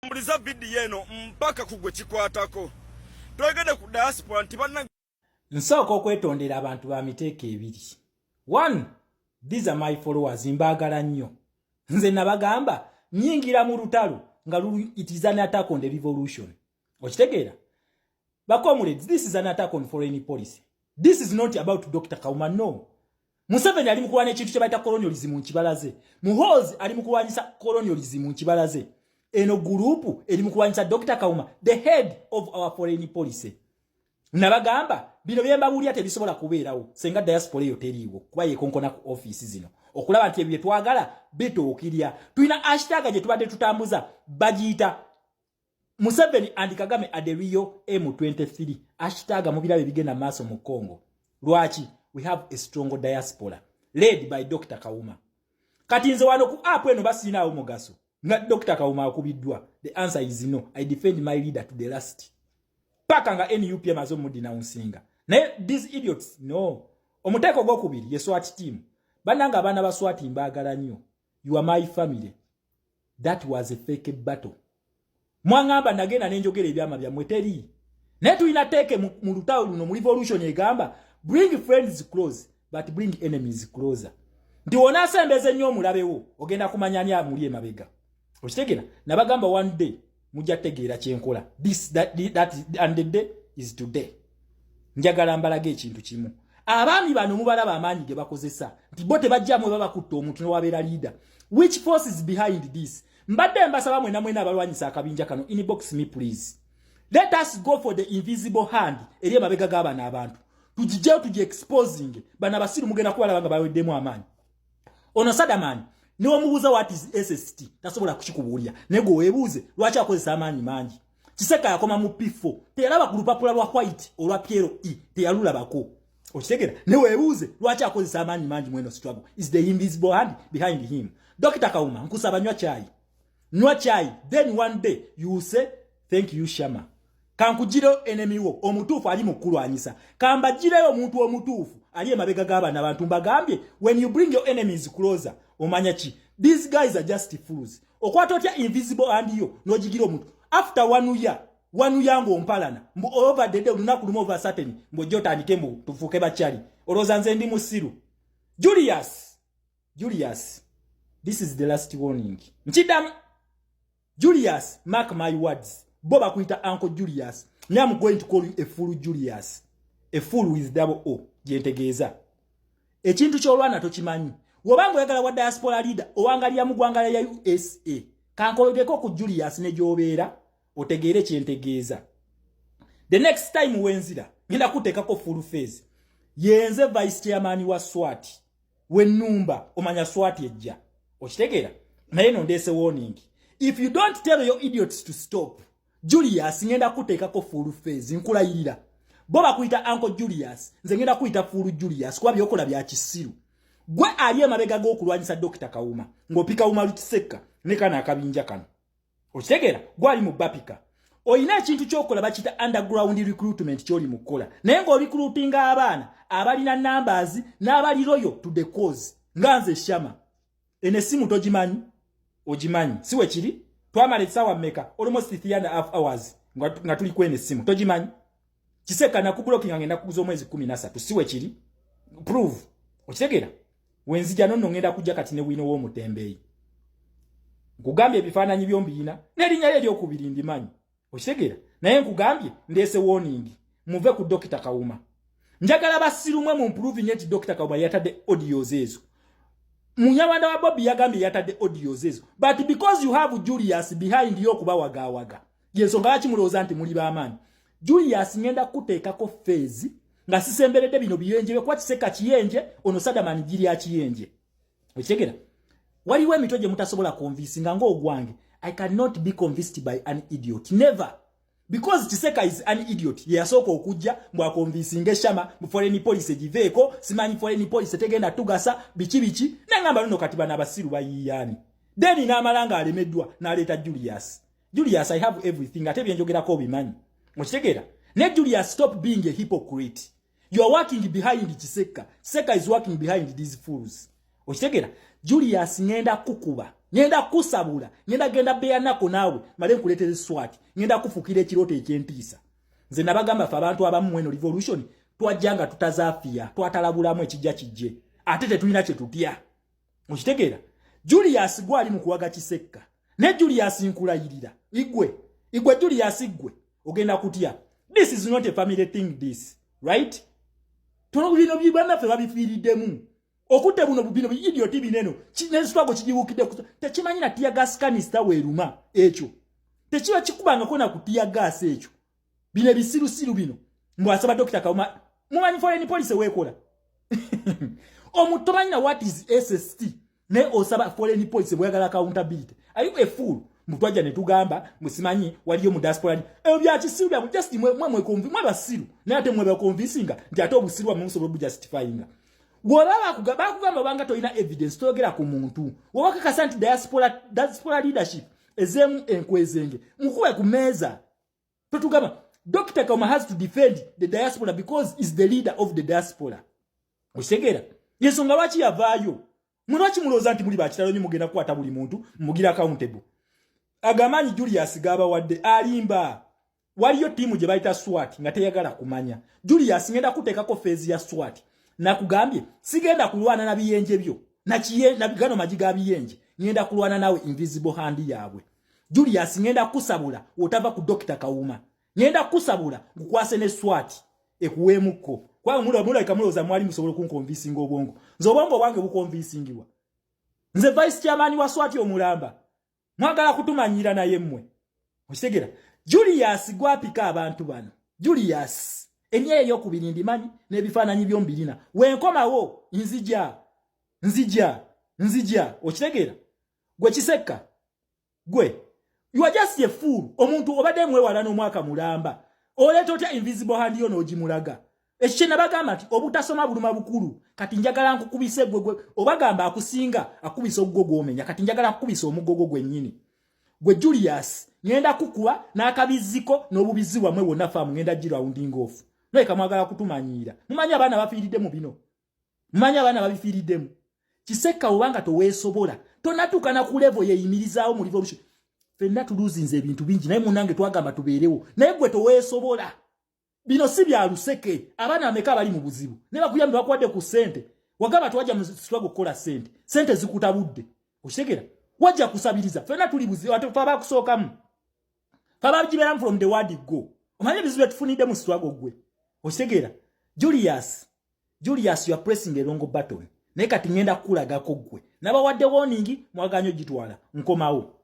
Mbuliza video eno mpaka kugwe kikwatako. Twegede ku diaspora ntibanna nsooka okwetondera abantu ba miteeko ebiri. 1. These are my followers mbagala nnyo. Nze nabagamba nyingira mu lutalo nga it is an attack on the revolution. Okitegeera? Bakomuleds, this is an attack on foreign policy. This is not about Dr. Kauma, no. Museveni ali mukulwanya ekintu kye bayita colonialism mu kibalaze. Muhoozi ali mukulwanyisa colonialism mu kibalaze. Eno gurupu eri mukulwanyisa Dr. Kauma, the head of our foreign policy. Nabagamba bino byembabulya tebisobola kubeerawo senga diaspora eyo teriiwo kuba yekonkona ku office zino okulaba nti ebyo twagala bituukirya. Tulina hashtag gye tubadde tutambuza bagiyita Museveni and Kagame at the Rio M23 hashtag mubirabe bigenda maaso mu Congo. Lwaki? We have a strong diaspora led by Dr. Kauma. Kati nze wano ku app eno basinaawo mugaso nga Dr. Kauma akubiddwa. The answer is no. I defend my leader to the last. Paka nga NUP amazo mudina unsinga. Naye these idiots no. Omuteko gwokubiri ye SWAT team. Bananga abana ba SWAT mbagala nnyo. You are my family. That was a fake battle. Mwangamba nagenda nenjogera ebyama bya mweteri. Naye tulina teke mu lutawo luno mu revolution egamba bring friends close but bring enemies closer. Ndi wona asembeze nnyo omulabewo ogenda kumanyani amuli emabega. Okitegera nabagamba one day mujja tegeera kyenkola. This that and the day is today. Njagala mbalage ekintu kimu. Abaami bano mubalaba amaanyi ge bakozesa. Nti bote bajja mwe baba kutto omuntu no wabeera leader. Which force is behind this? Mbadde mbasaba mwena abalwanyisa akabinja kano inbox me please. Let us go for the invisible hand eri emabega g'abaana abantu. Tujije tuje exposing bana basiru mugenda kubalabanga baweddemu amaanyi. Ono Sadamani ni omubuuza what is SST tasobola kukikubuulira nego webuuze lwaki akozesa amaanyi mangi. Kiseka yakoma mu P4 teyalaba ku lupapula lwa white olwa Piero E teyalulabako. Okitegera ne webuuze lwaki akozesa amaanyi mangi mweno struggle is the invisible hand behind him. Dr. Kauma nkusaba nywa chai. Nywa chai then one day you will say thank you Shama. Kankujiro enemy wo omutuufu ali mukulwanyisa. Kamba jireyo omuntu omutuufu ali emabega g'abaana abantu mbagambye when you bring your enemies closer omanya ki these guys are just fools. Okwata otya invisible hand yo nojigira omuntu after one year ngo mpalana mbu over the day lunaku lumo over certain mbu jotandike mbu tufuke bachali oloza nze ndi musiru. Julius this is the last warning. Nchidamu Julius, mark my words. Boba kuita Uncle Julius. Now I'm going to call you a fool Julius. A fool with double O. Jentegeeza. Ekintu kyolwana tokimanyi. Wobango yagala wa diaspora leader. Owangalia mugwangala ya USA. Kankologeko ku Julius ne jobeera. Otegeere kyentegeeza. The next time wenzira. Ngenda kutekako full phase. Yenze vice chairman wa SWAT. Wenumba omanya SWAT ejja. Okitegeera. Naye nondese warning. If you don't tell your idiots to stop, Julius ngenda kutekako full phase nkulayirira. Boba kuita Uncle Julius, nze ngenda kuita full Julius kwa byokola bya kisiru. Gwe aliye mabega go kulwanyisa Dr. Kauma, ngopika umalu kiseka, nekana akabinja kano. Okitegera, gwe ali mu bapika. Oyina ekintu kyokola bakita underground recruitment kyoli mukola. Naye ngo recruitinga abaana, abalina numbers, n'abali loyal to the cause. Nganze Shama. Ene simu tojimanyi. Ojimanyi siwe kiri twamala esawa mmeka almost 3.5 hours nga tuli kwene simu tojimanyi kiseka na kublocking ngenda kuguza omwezi 13 siwe kiri prove okitegera wenzija nonno ngenda kujja kati ne wino wo mutembeyi nkugambye ebifaananyi byombiina nelinya lyo okubiri ndimanyi okitegera naye nkugambye ndese warning muve ku Dr. Kauma njagala basirumwe mu improving eti Dr. Kauma yatadde audios ezo. Munyawanda wa Bobby yagambye yatadde audios ezo. But because you have Julius behind yo kuba wagawaga. Yensonga laki mulooza nti muli baamaanyi. Julius ngenda kuteekako phase nga sisemberedde bino biyenje kwa kiseka kiyenje ono Sadamani jiri ya kiyenje. Okitegera? Waliwo emitwe gye mutasobola convince nga ng'ogwange. I cannot be convinced by an idiot. Never. Because Chiseka is an idiot. Yasoko okujja mbwa convincing Shama mu foreign policy giveeko simanyi foreign policy tegenda tugasa bichi nangamba luno katiba n'abasiru bayiyani. Then n'amalanga alemeddwa n'aleta Julius. Julius, I have everything. Ate byenjogerako bimanyi. Okitegera? Ne Julius, stop being a hypocrite. You are working behind Chiseka. Chiseka is working behind these fools. Okitegera? Julius ngenda kukuba ngenda kusabula ngenda genda beya nako nawe male nkuleteze swati ngenda kufukira ekiroto ekyentiisa nze nabagamba fa abantu abamu mweno revolution twajjanga tutazafia twatalabulamu ekijja kijje ate tetulina kye tutya okitegeera Julius gwali mu kuwaga Kisekka ne Julius nkulayirira igwe Julius igwe ogenda kutya this is not a family thing this right tono bino bibana fe babifiridemu okute buno bino idiot bineno kinesitwago kijiwukide tekimanyi na tia gas canister weruma ekyo tekiba kikubanga kona kutia gas ekyo bine bisiru bino mbwasaba Dr. Kauma mumanyi foreign police wekola omutomanyi na what is SST ne osaba foreign police bwagala accountability are you a fool mutwaja ne tugamba musimanyi waliyo mu diaspora ebya kisiru bya just mwe konvi mwe basiru ne ate mwe bakonvisinga nti ate obusiru bwa musobo bu justifyinga Wala kugamba banga toina evidence togera ku muntu. Wabaka kasanti diaspora leadership ezemu enkwezenge. Mkuwe kumeza. Tutugamba Dr. Kauma has to defend the diaspora because is the leader of the diaspora. Oshegera. Yesonga wachi yavayo. Munachi muloza nti muli bakitalo nyi mugenda kwata buli muntu mugira accountable. Agamanyi Julius gaba wadde alimba. Waliyo timu je bayita SWAT nga teyagala kumanya. Julius ngenda kutekako phase ya SWAT. Na kugambye sigenda kulwana na biyenje byo na bigano majiga biyenje ngenda kulwana nawe invisible hand yawe Julius ngenda kusabula otava ku Dr. Kauma ngenda kusabula ngukwase ne SWAT ekuwemuko kwa mula ikamuloza mwali musobolo kunconvincing obwongo nzobongo wange bukonvincingiwa nze vice chairman wa SWAT omulamba mwagala kutumanyira na yemmwe okitegera Julius gwapika abantu bano Julius Enye yokubiri ndimanyi nebifananyi byombirina wenkomawo nzija okitegera gwe Kisekka gwe you are just a fool omuntu obadde mwewala n'omwaka mulamba oleto tya invisible hand yo n'ogimulaga ekikye nabagamba nti obutasoma buluma bukulu kati njagala nkukubise gwe obagamba akusinga akubisa ogwo gwomenya kati njagala nkukubisa omugogo gwennyini gwe Julius ngenda kukuwa n'akabiziko n'obubizibwa mwe wonna famu ngenda girounding off Noe kamwagala kutumanyira. Mumanya abana bafiridde mu bino. Mumanya abana babifiridde mu. Kisekka obanga toweesobola. Tonatuka na ku level yeyimirizaawo mu revolution. Fenna tuluzinze ebintu bingi naye munange twagamba tubeerewo. Naye gwe toweesobola. Bino si bya luseke. Abana ameka bali mu buzibu. Ne bakuyambe bakwadde ku sente. Wagamba twaja mu struggle kola sente. Sente zikutabudde. Oshegera. Wajja kusabiriza. Fenna tuli buzibu ate faba kusookamu. Faba jibera from the word go. Omanye bizibu tufunide mu struggle gwe. Oshegera Julius you are pressing the wrong button. Naye kati ngenda kulaga ko gwe. Naba wadde warning mwaganyo gitwala nkomawo.